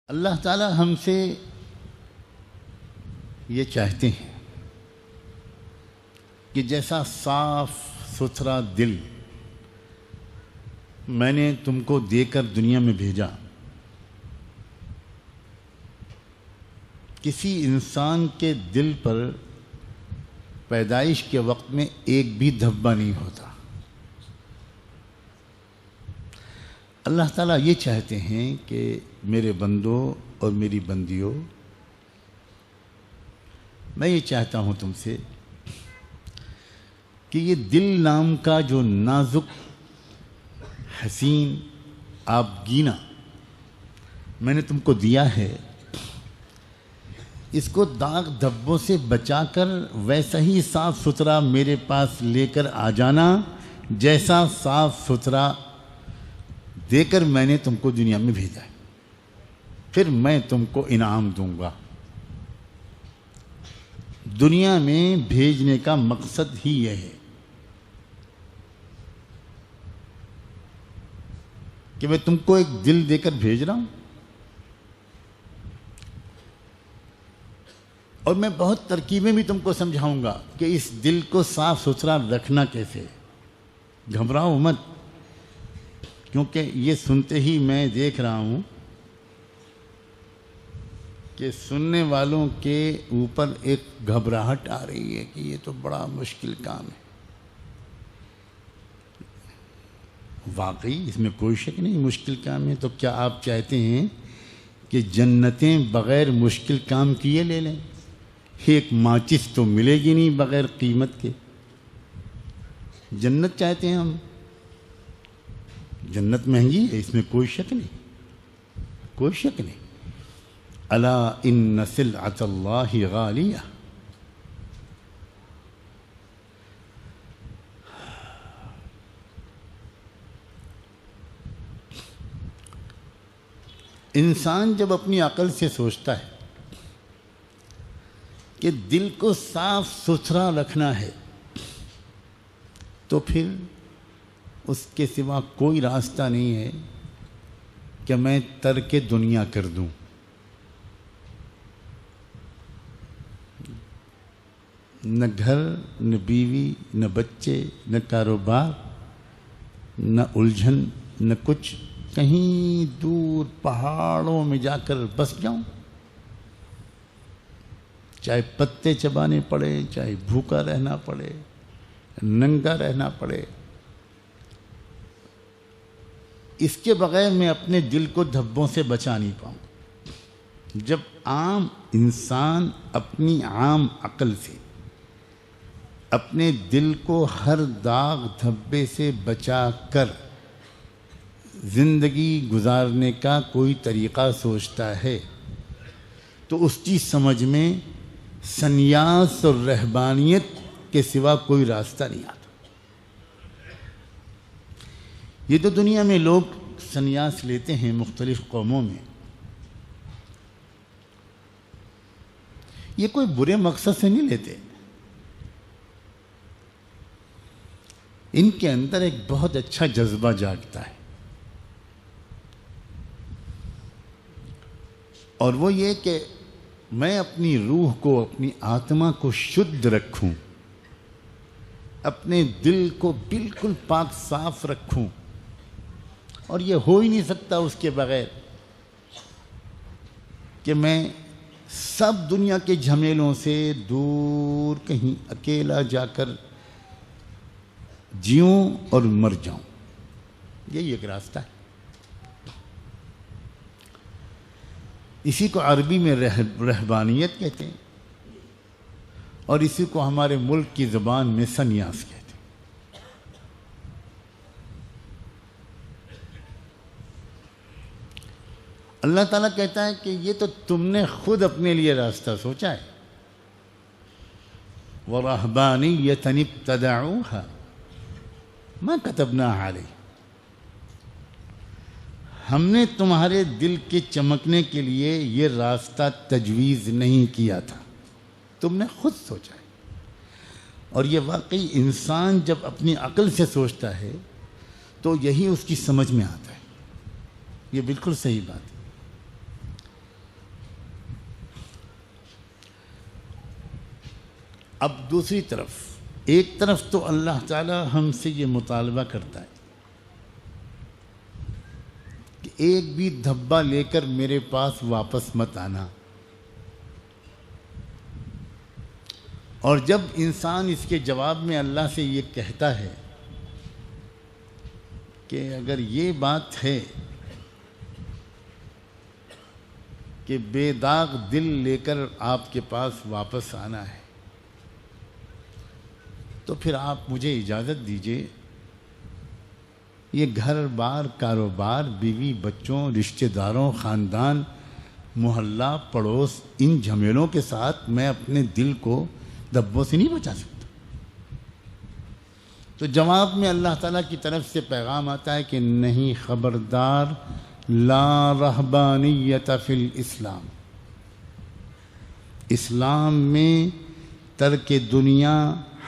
اللہ تعالی ہم سے یہ چاہتے ہیں کہ جیسا صاف ستھرا دل میں نے تم کو دے کر دنیا میں بھیجا، کسی انسان کے دل پر پیدائش کے وقت میں ایک بھی دھبا نہیں ہوتا۔ اللہ تعالیٰ یہ چاہتے ہیں کہ میرے بندوں اور میری بندیوں، میں یہ چاہتا ہوں تم سے کہ یہ دل نام کا جو نازک حسین آبگینہ میں نے تم کو دیا ہے، اس کو داغ دھبوں سے بچا کر ویسا ہی صاف ستھرا میرے پاس لے کر آ جانا جیسا صاف ستھرا دے کر میں نے تم کو دنیا میں بھیجا ہے، پھر میں تم کو انعام دوں گا۔ دنیا میں بھیجنے کا مقصد ہی یہ ہے کہ میں تم کو ایک دل دے کر بھیج رہا ہوں، اور میں بہت ترکیبیں بھی تم کو سمجھاؤں گا کہ اس دل کو صاف ستھرا رکھنا کیسے۔ گھبراؤ مت، کیونکہ یہ سنتے ہی میں دیکھ رہا ہوں کہ سننے والوں کے اوپر ایک گھبراہٹ آ رہی ہے کہ یہ تو بڑا مشکل کام ہے۔ واقعی اس میں کوئی شک نہیں مشکل کام ہے، تو کیا آپ چاہتے ہیں کہ جنتیں بغیر مشکل کام کیے لے لیں؟ ایک ماچس تو ملے گی نہیں بغیر قیمت کے۔ جنت چاہتے ہیں ہم، جنت مہنگی ہے، اس میں کوئی شک نہیں، کوئی شک نہیں۔ الا ان سلعۃ اللہ غالیہ، انسان جب اپنی عقل سے سوچتا ہے کہ دل کو صاف ستھرا رکھنا ہے، تو پھر اس کے سوا کوئی راستہ نہیں ہے کہ میں ترک دنیا کر دوں۔ نہ گھر، نہ بیوی، نہ بچے، نہ کاروبار، نہ الجھن، نہ کچھ، کہیں دور پہاڑوں میں جا کر بس جاؤں، چاہے پتے چبانے پڑے، چاہے بھوکا رہنا پڑے، ننگا رہنا پڑے، اس کے بغیر میں اپنے دل کو دھبوں سے بچا نہیں پاؤں۔ جب عام انسان اپنی عام عقل سے اپنے دل کو ہر داغ دھبے سے بچا کر زندگی گزارنے کا کوئی طریقہ سوچتا ہے، تو اس کی سمجھ میں سنیاس اور رہبانیت کے سوا کوئی راستہ نہیں آتا۔ یہ تو دنیا میں لوگ سنیاس لیتے ہیں مختلف قوموں میں، یہ کوئی برے مقصد سے نہیں لیتے، ان کے اندر ایک بہت اچھا جذبہ جاگتا ہے، اور وہ یہ کہ میں اپنی روح کو، اپنی آتما کو شدھ رکھوں، اپنے دل کو بالکل پاک صاف رکھوں، اور یہ ہو ہی نہیں سکتا اس کے بغیر کہ میں سب دنیا کے جھمیلوں سے دور کہیں اکیلا جا کر جیوں اور مر جاؤں۔ یہی ایک راستہ ہے، اسی کو عربی میں رہبانیت کہتے ہیں، اور اسی کو ہمارے ملک کی زبان میں سنیاس کہتے ہیں۔ اللہ تعالیٰ کہتا ہے کہ یہ تو تم نے خود اپنے لیے راستہ سوچا ہے۔ وَرَهْبَانِيَّةً ابْتَدَعُوهَا مَا كَتَبْنَاهَا عَلَيْهِمْ، ہم نے تمہارے دل کے چمکنے کے لیے یہ راستہ تجویز نہیں کیا تھا، تم نے خود سوچا ہے۔ اور یہ واقعی انسان جب اپنی عقل سے سوچتا ہے تو یہی اس کی سمجھ میں آتا ہے، یہ بالکل صحیح بات ہے۔ اب دوسری طرف، ایک طرف تو اللہ تعالی ہم سے یہ مطالبہ کرتا ہے کہ ایک بھی دھبا لے کر میرے پاس واپس مت آنا، اور جب انسان اس کے جواب میں اللہ سے یہ کہتا ہے کہ اگر یہ بات ہے کہ بے داغ دل لے کر آپ کے پاس واپس آنا ہے، تو پھر آپ مجھے اجازت دیجئے یہ گھر بار، کاروبار، بیوی بچوں، رشتہ داروں، خاندان، محلہ، پڑوس، ان جھمیلوں کے ساتھ میں اپنے دل کو دھبوں سے نہیں بچا سکتا۔ تو جواب میں اللہ تعالیٰ کی طرف سے پیغام آتا ہے کہ نہیں، خبردار، لا رہبانیت فی الاسلام، اسلام میں ترک دنیا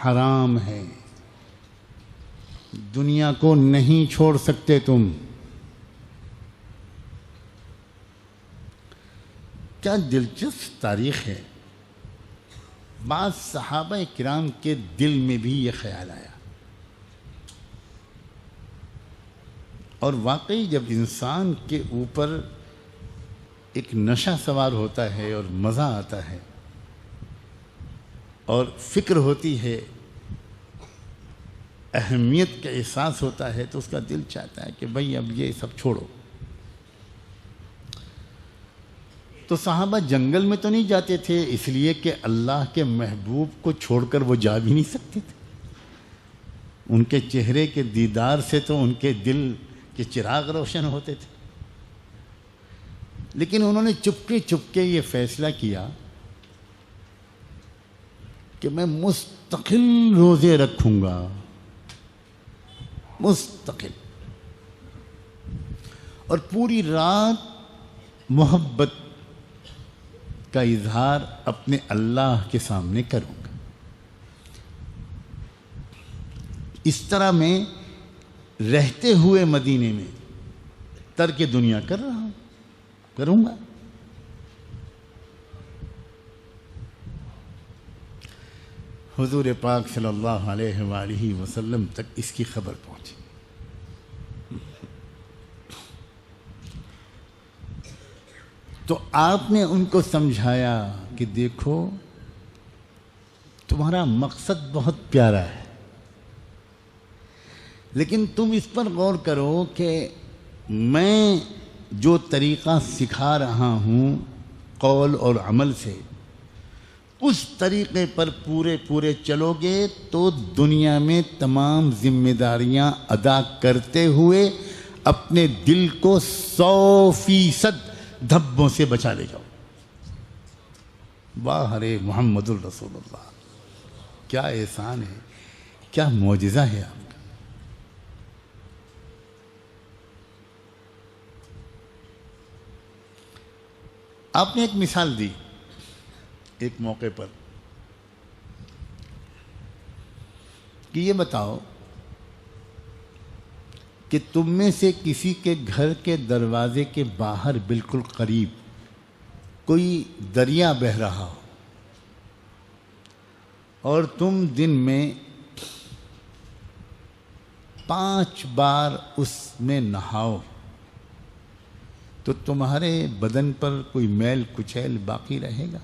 حرام ہے، دنیا کو نہیں چھوڑ سکتے تم۔ کیا دلچسپ تاریخ ہے، بعض صحابہ کرام کے دل میں بھی یہ خیال آیا، اور واقعی جب انسان کے اوپر ایک نشہ سوار ہوتا ہے اور مزہ آتا ہے اور فکر ہوتی ہے، اہمیت کا احساس ہوتا ہے، تو اس کا دل چاہتا ہے کہ بھئی اب یہ سب چھوڑو۔ تو صحابہ جنگل میں تو نہیں جاتے تھے، اس لیے کہ اللہ کے محبوب کو چھوڑ کر وہ جا بھی نہیں سکتے تھے، ان کے چہرے کے دیدار سے تو ان کے دل کے چراغ روشن ہوتے تھے، لیکن انہوں نے چپکے چپکے یہ فیصلہ کیا کہ میں مستقل روزے رکھوں گا، مستقل، اور پوری رات محبت کا اظہار اپنے اللہ کے سامنے کروں گا۔ اس طرح میں رہتے ہوئے مدینے میں ترک دنیا کر رہا ہوں، کروں گا۔ حضور پاک صلی اللہ علیہ وآلہ وسلم تک اس کی خبر پہنچی۔ تو آپ نے ان کو سمجھایا کہ دیکھو تمہارا مقصد بہت پیارا ہے، لیکن تم اس پر غور کرو کہ میں جو طریقہ سکھا رہا ہوں قول اور عمل سے، اس طریقے پر پورے چلو گے تو دنیا میں تمام ذمہ داریاں ادا کرتے ہوئے اپنے دل کو 100% دھبوں سے بچا لے جاؤ۔ واہ رے محمد الرسول اللہ، کیا احسان ہے، کیا معجزہ ہے آپ کا۔ آپ نے ایک مثال دی ایک موقع پر کہ یہ بتاؤ کہ تم میں سے کسی کے گھر کے دروازے کے باہر بالکل قریب کوئی دریا بہہ رہا ہو اور تم دن میں 5 بار اس میں نہاؤ تو تمہارے بدن پر کوئی میل کچیل باقی رہے گا؟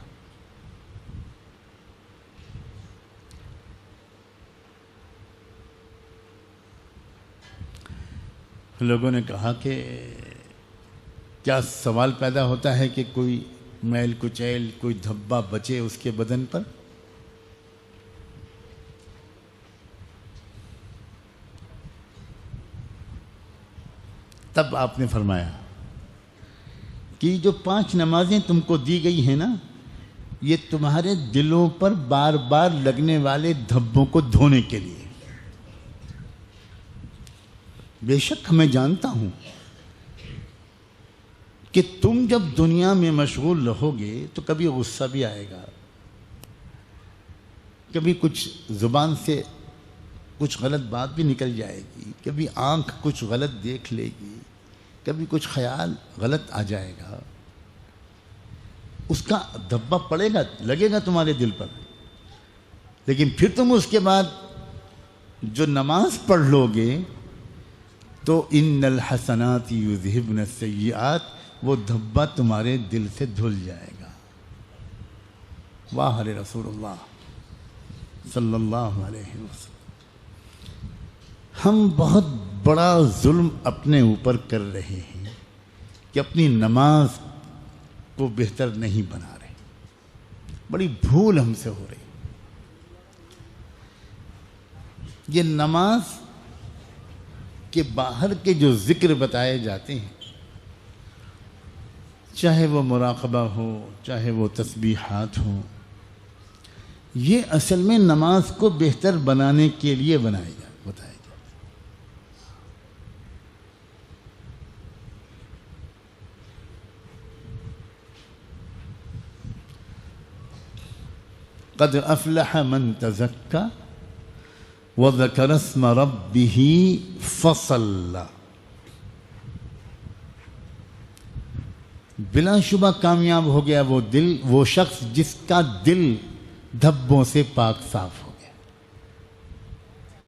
لوگوں نے کہا کہ کیا سوال پیدا ہوتا ہے کہ کوئی میل کچیل، کوئی دھبا بچے اس کے بدن پر؟ تب آپ نے فرمایا کہ جو 5 نمازیں تم کو دی گئی ہیں نا، یہ تمہارے دلوں پر بار بار لگنے والے دھبوں کو دھونے کے لیے۔ بے شک میں جانتا ہوں کہ تم جب دنیا میں مشغول رہو گے تو کبھی غصہ بھی آئے گا، کبھی کچھ زبان سے کچھ غلط بات بھی نکل جائے گی، کبھی آنکھ کچھ غلط دیکھ لے گی، کبھی کچھ خیال غلط آ جائے گا، اس کا دھبا پڑے گا، لگے گا تمہارے دل پر۔ لیکن پھر تم اس کے بعد جو نماز پڑھ لو گے تو ان الحسنات یذہبن السیئات، وہ دھبا تمہارے دل سے دھل جائے گا۔ واہ رسول اللہ صلی اللہ علیہ وسلم۔ ہم بہت بڑا ظلم اپنے اوپر کر رہے ہیں کہ اپنی نماز کو بہتر نہیں بنا رہے، بڑی بھول ہم سے ہو رہی۔ یہ نماز کے باہر کے جو ذکر بتائے جاتے ہیں، چاہے وہ مراقبہ ہو، چاہے وہ تسبیحات ہوں، یہ اصل میں نماز کو بہتر بنانے کے لیے بتائے جاتے۔ قد افلح من تزکا وذکر اسم ربہ فصلی، بلا شبہ کامیاب ہو گیا وہ شخص جس کا دل دھبوں سے پاک صاف ہو۔